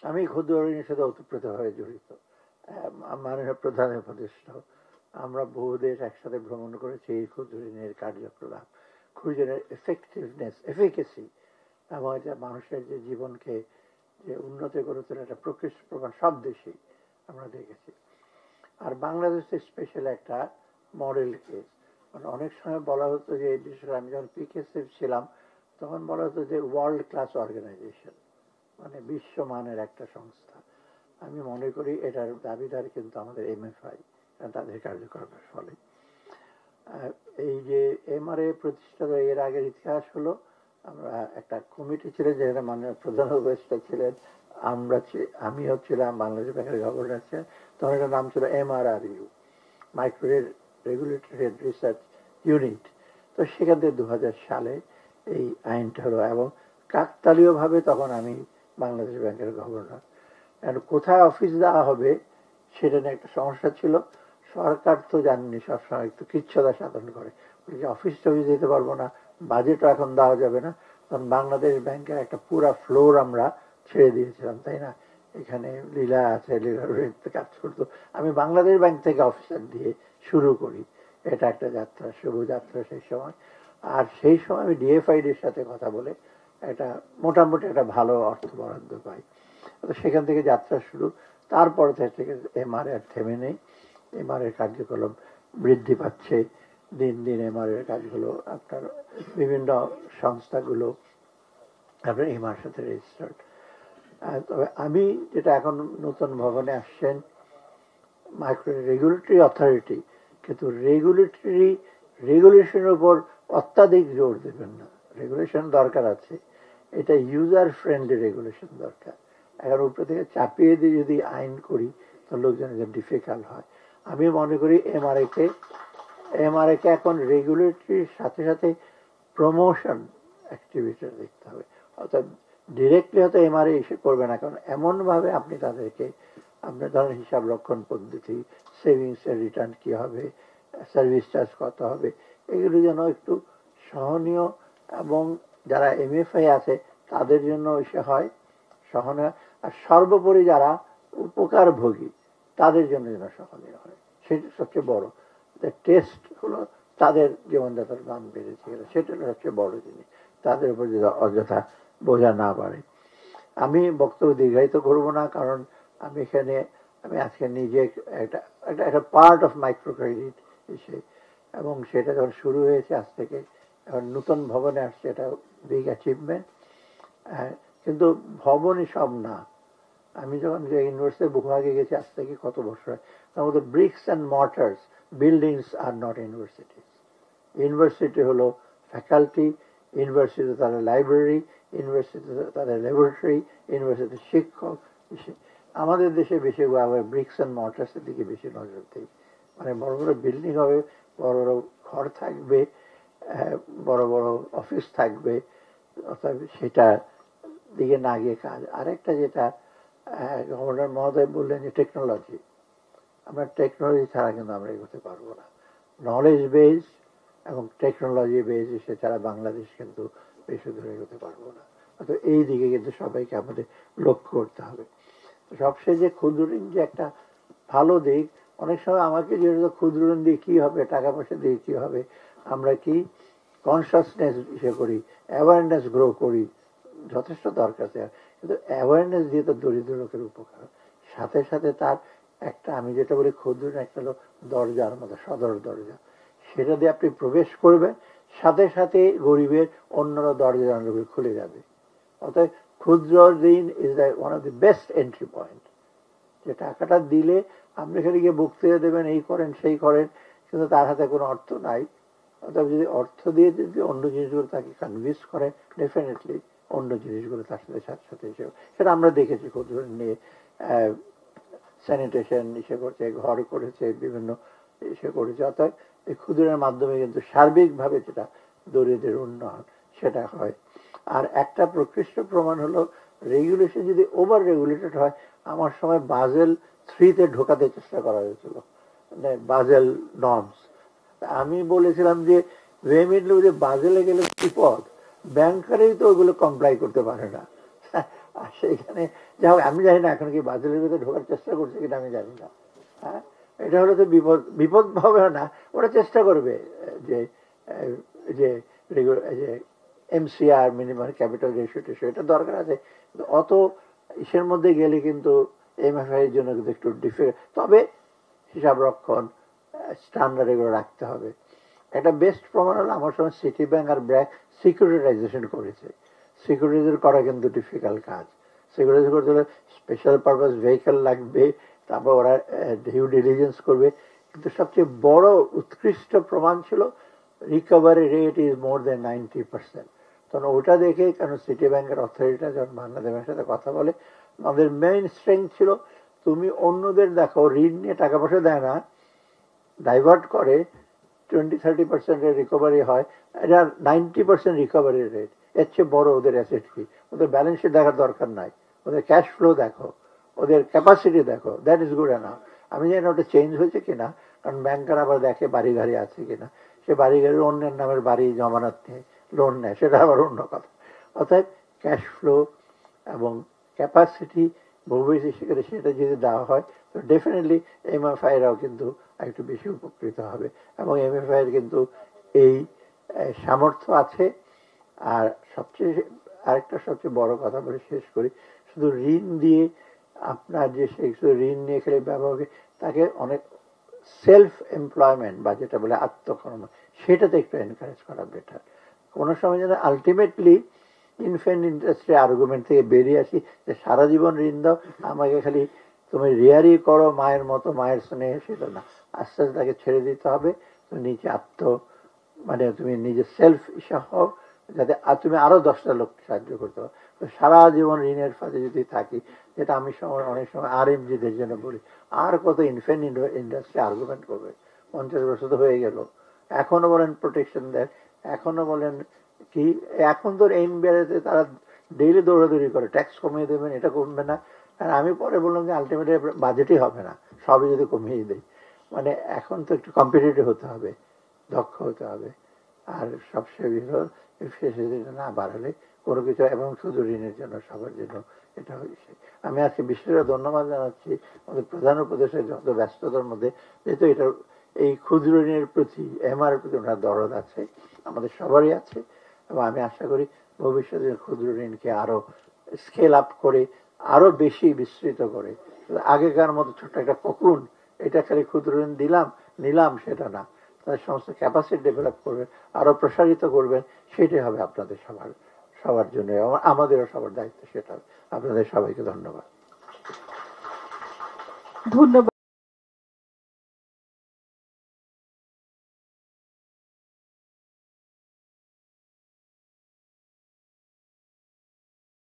আমি ক্ষুদ্র ঋণের সাথে ওতপ্রোতভাবে জড়িত, মাননীয় প্রধান উপদেষ্টা। আমরা বহু দেশ একসাথে ভ্রমণ করেছি এই ক্ষুদ্র ঋণের কার্যকলাপ, ক্ষুদ্র ঋণের এফেক্টিভনেস, এফিকেসি, এবং এটা মানুষের যে জীবনকে যে উন্নত করে তোলা একটা প্রকৃষ্ট প্রমাণ সব দেশেই আমরা দেখেছি। আর বাংলাদেশে স্পেশাল একটা মডেল কেস। মানে অনেক সময় বলা হতো যে, বিশেষ করে আমি যখন পিকেএসএফ ছিলাম তখন বলা হতো যে ওয়ার্ল্ড ক্লাস অর্গানাইজেশন, মানে বিশ্বমানের একটা সংস্থা। আমি মনে করি এটার দাবিদার কিন্তু আমাদের এমএফআই, তাদের কার্যক্রমের ফলে। এই যে এমআরএ প্রতিষ্ঠা, এর আগের ইতিহাস হলো, আমরা একটা কমিটি ছিলেন যেখানে মাননীয় প্রধান উপদেষ্টা ছিলেন, আমিও ছিলাম, বাংলাদেশ ব্যাংকের গভর্নর ছিলেন, তখন এটার নাম ছিল এমআরআরইউ, মাইক্রো রেগুলেটরি রিসার্চ ইউনিট। তো সেখান থেকে 2000 সালে এই আইনটা হলো, এবং কাকতালীয় ভাবে তখন আমি বাংলাদেশ ব্যাংকের গভর্নর। কোথায় অফিস দেওয়া হবে সেটা নিয়ে একটা সমস্যা ছিল। সরকার তো জানেনি, সবসময় একটু কিচ্ছতা সাধন করে, অফিস টফিস দিতে পারবো না, বাজেটও এখন দেওয়া যাবে না। তখন বাংলাদেশ ব্যাংকের একটা পুরা ফ্লোর আমরা ছেড়ে দিয়েছিলাম, তাই না? এখানে লীলা আছে, লীলার কাজ করতো। আমি বাংলাদেশ ব্যাংক থেকে অফিসার দিয়ে শুরু করি, এটা একটা যাত্রা, শুভ যাত্রা সেই সময়। আর সেই সময় আমি ডিএফআইডির সাথে কথা বলে একটা মোটামুটি একটা ভালো অর্থ বরাদ্দ পাই। তো সেখান থেকে যাত্রা শুরু। তারপর থেকে এমআরএ আর থেমে নেই, এমআরএ কার্যক্রম বৃদ্ধি পাচ্ছে দিন দিন। এমআরএ কাজগুলো আপনার বিভিন্ন সংস্থাগুলো আপনার এমআর সাথে রেজিস্টার্ড। তবে আমি যেটা এখন নতুন ভবনে আসছেন, মাইক্রো রেগুলেটরি অথরিটি, কিন্তু রেগুলেশনের উপর অত্যাধিক জোর দেবেন না। রেগুলেশন দরকার আছে, এটা ইউজার ফ্রেন্ডলি রেগুলেশন দরকার। এখন উপরে থেকে চাপিয়ে দিয়ে যদি আইন করি তো লোকজনের ডিফিকাল্ট হয়। আমি মনে করি এমআরএ কে এখন রেগুলেটরির সাথে সাথে প্রমোশন অ্যাক্টিভিটি দেখতে হবে। অর্থাৎ ডিরেক্টলি হয়তো এমআরএ এসে করবে না, কারণ এমনভাবে আপনি তাদেরকে, আপনার ধরেন হিসাব রক্ষণ পদ্ধতি, সেভিংসের রিটার্ন কি হবে, সার্ভিস চার্জ কত হবে, এগুলো যেন একটু সহনীয়, এবং যারা এমএফআই আছে তাদের জন্য এসে হয় সহনীয়, আর সর্বোপরি যারা উপকারভোগী তাদের জন্য যেন সহনীয় হয়, সেটা সবচেয়ে বড়। টেস্ট হলো তাদের জীবনযাত্রার মান বেড়েছে, সেটা হলো সবচেয়ে বড় জিনিস, তাদের উপর যদি অযথা বোঝা না বাড়ে। আমি বক্তব্য দীর্ঘায়িত করব না, কারণ আমি আজকে নিজে একটা পার্ট অফ মাইক্রো ক্রেডিট এসে, এবং সেটা যখন শুরু হয়েছে আজ থেকে, এখন নতুন ভবনে আসছে, এটা বিগ অ্যাচিভমেন্ট। কিন্তু ভবনই সব না। আমি যখন যে ইউনিভার্সিটি বুকহাগে গেছি আজ থেকে কত বছর, তার মধ্যে ব্রিক্স অ্যান্ড মর্টার্স বিল্ডিংস আর নট ইউনিভার্সিটিস। ইউনিভার্সিটি হলো ফ্যাকাল্টি, ইউনিভার্সিটি তাদের লাইব্রেরি, ইউনিভার্সিটিতে তাদের ল্যাবরেটরি, ইউনিভার্সিটিতে শিক্ষক। আমাদের দেশে বেশি আবার ব্রিক্স অ্যান্ড মর্টার্সের দিকে বেশি নজর দেয়। মানে বড় বড় বিল্ডিং হবে, বড় বড় ঘর থাকবে, বড় বড় অফিস থাকবে, অর্থাৎ সেটা দিকে না গিয়ে কাজ। আরেকটা যেটা গভর্নর মহোদয় বললেন যে টেকনোলজি, আমরা টেকনোলজি ছাড়া কিন্তু আমরা এগোতে পারবো না। নলেজ বেস এবং টেকনোলজি বেস ছাড়া বাংলাদেশ কিন্তু বেশি দূরে এগোতে পারবো না। তো এই দিকে কিন্তু সবাইকে আমাদের লক্ষ্য করতে হবে। সবশেষে যে ক্ষুদ্র ঋণ যে একটা ভালো দিক, অনেক সময় আমাকে যেহেতু ক্ষুদ্র ঋণ দিয়ে কি হবে, টাকা পয়সা দিয়ে কি হবে, আমরা কি কনসাসনেস করি, অ্যাওয়ারনেস গ্রো করি, যথেষ্ট দরকার। কিন্তু অ্যাওয়ারনেস দিয়ে তো দরিদ্র লোকের উপকার, সাথে সাথে তার একটা, আমি যেটা বলি ক্ষুদ্র ঋণ একটা হলো দরজার মতো, সদর দরজা, সেটা দিয়ে আপনি প্রবেশ করবেন, সাথে সাথে গরিবের অন্যরা দরজা জানলা খুলে যাবে। অর্থাৎ ক্ষুদ্র ঋণ is one of the best entry point. যে টাকাটা দিলে আপনি এখানে গিয়ে বক্তৃতা দেবেন, এই করেন সেই করেন, কিন্তু তার হাতে কোনো অর্থ নাই। অর্থাৎ যদি অর্থ দিয়ে যদি অন্য জিনিসগুলো তাকে কনভিন্স করে, ডেফিনেটলি অন্য জিনিসগুলো তার সাথে সাথে সাথে হিসেবে, সেটা আমরা দেখেছি ক্ষুদ্র ঋণ নিয়ে স্যানিটেশন করছে, ঘর করেছে, বিভিন্ন করেছে। অর্থাৎ এই ক্ষুদ্রের মাধ্যমে কিন্তু সার্বিকভাবে যেটা দরিদ্রের উন্নয়ন সেটা হয়। আর একটা প্রকৃষ্ট প্রমাণ হলো, রেগুলেশন যদি ওভার রেগুলেটেড হয়, আমার সময় বাজেল 3-তে ঢোকাতে চেষ্টা করা হয়েছিল, মানে বাজেল নর্মস। আমি বলেছিলাম যে ভেমিটলি যে বাজেলে গেলে বিপদ, ব্যাংকারই তো ওগুলো কমপ্লাই করতে পারে না, আর সেইখানে যা হোক আমি জানি না এখন কি বাজেটের ভিতরে ঢোকার চেষ্টা করছে কিনা আমি জানি না। হ্যাঁ, এটা হলে তো বিপদ, বিপদ হবে না, ওরা চেষ্টা করবে যে যে যে এমসিআর মিনিমাম ক্যাপিটাল রেশিও টেশিও এটা দরকার আছে, কিন্তু অত ইসের মধ্যে গেলে কিন্তু এমএফআই এর জন্য কিন্তু একটু ডিফিকাল্ট। তবে হিসাব রক্ষণ স্ট্যান্ডার্ড এগুলো রাখতে হবে। একটা বেস্ট প্রমাণ হলো আমার সময় সিটি ব্যাংক আর ব্র্যাক সিকিউরিটাইজেশন করেছে। সিকিউরিটাইজেশন করা কিন্তু ডিফিকাল্ট কাজ। সিকিউরিটাইজ করতে হলে স্পেশাল পারপাস ভেহিকেল লাগবে, তারপর ওরা ডিউ ডিলিজেন্স করবে। কিন্তু সবচেয়ে বড় উৎকৃষ্ট প্রমাণ ছিল রিকভারি রেট ইজ মোর দেন 90%। তখন ওটা দেখে, কারণ সিটি ব্যাংকের অথরিটিটা যখন বাংলাদেশ ব্যাংকের সাথে কথা বলে, আমাদের মেইন স্ট্রেংথ ছিল তুমি অন্যদের দেখো ঋণ নিয়ে টাকা পয়সা দেয় না, ডাইভার্ট করে 20-30% রিকভারি হয়, এটা 90% রিকভারি রেট। এর চেয়ে বড় ওদের অ্যাসেট কি? ওদের ব্যালেন্স শিট দেখার দরকার নাই, ওদের ক্যাশ ফ্লো দেখো, ওদের ক্যাপাসিটি দেখো, দ্যাট ইজ গুড এনাফ। আমি জানি ওটা চেঞ্জ হয়েছে কিনা, কারণ ব্যাংকার আবার দেখে বাড়ি গাড়ি আছে কিনা, সে বাড়ি গাড়ির অন্যের নামের বাড়ি জমানত নিয়ে লোন নেয়, সেটা আবার অন্য কথা। অর্থাৎ ক্যাশ ফ্লো এবং ক্যাপাসিটি ভবিষ্যতে সেটা যদি দেওয়া হয় তো ডেফিনেটলি এমএফআইরাও কিন্তু একটু বেশি উপকৃত হবে, এবং এমএফআই এর কিন্তু এই সামর্থ্য আছে। আর সবচেয়ে আরেকটা সবচেয়ে বড় কথা বলে শেষ করি, শুধু ঋণ দিয়ে আপনার যে সে ঋণ নিয়ে খেলে ব্যবহার, তাকে অনেক সেলফ এমপ্লয়মেন্ট বা যেটা বলে আত্মকর্ম, সেটাতে একটু এনকারেজ করা বেটার। কোনো সময় যেন আলটিমেটলি ইনফ্যান্ট ইন্ডাস্ট্রি আর্গুমেন্ট থেকে বেরিয়ে আসি যে সারা জীবন ঋণ দাও, আমাকে খালি তুমি রিয়ারি করো মায়ের মতো, মায়ের স্নেহে, সেটা না। আস্তে আস্তে তাকে ছেড়ে দিতে হবে। তুমি নিজে মানে তুমি নিজে সেলফ ইসা হও, যাতে তুমি আরো 10টা লোককে সাহায্য করতে পারো। তো সারা জীবন ঋণের ফাঁদে যদি থাকি, যেটা আমি অনেক সময় আরএমজিদের জন্য বলি, আর কত ইনফ্যান্ট ইন্ডাস্ট্রি আর্গুমেন্ট করবে? 50 বছর তো হয়ে গেল, এখনো বলেন প্রোটেকশন দেন, এখনো বলেন কি, এখন তো এইন বেড়েতে তারা ডেইলি দৌড়াদৌড়ি করে ট্যাক্স কমিয়ে দেবেন, এটা কমবে না। আর আমি পরে বললাম যে আলটিমেটলি বাজেটই হবে না, সবই যদি কমিয়ে দেয়। মানে এখন তো একটু কম্পিটিটিভ হতে হবে, দক্ষ হতে হবে। আর সবচেয়ে না বাড়ালে কোনো কিছু, এবং শুধু ঋণের জন্য, সবার জন্য এটা হয়েছে। আমি আজকে বিশেষ ধন্যবাদ জানাচ্ছি আমাদের প্রধান উপদেশের যত ব্যস্ততার মধ্যে, যেহেতু এটা এই ক্ষুদ্র ঋণের প্রতি এমআর প্রতি ওনার দরদ আছে, আমাদের সবারই আছে। এবং আমি আশা করি ভবিষ্যতে ক্ষুদ্র ঋণকে আরো স্কেল আপ করে, আরো বেশি বিস্তৃত করে, আগেকার মতো ছোট্ট একটা কোকুন, এটা খালি ক্ষুদ্র ঋণ দিলাম নিলাম সেটা না, তাদের সমস্ত ক্যাপাসিটি ডেভেলপ করবেন, আরো প্রসারিত করবেন, সেটাই হবে আপনাদের সবার জন্য, আমাদেরও সবার দায়িত্ব সেটা। আপনাদের সবাইকে ধন্যবাদ। ধন্যবাদ।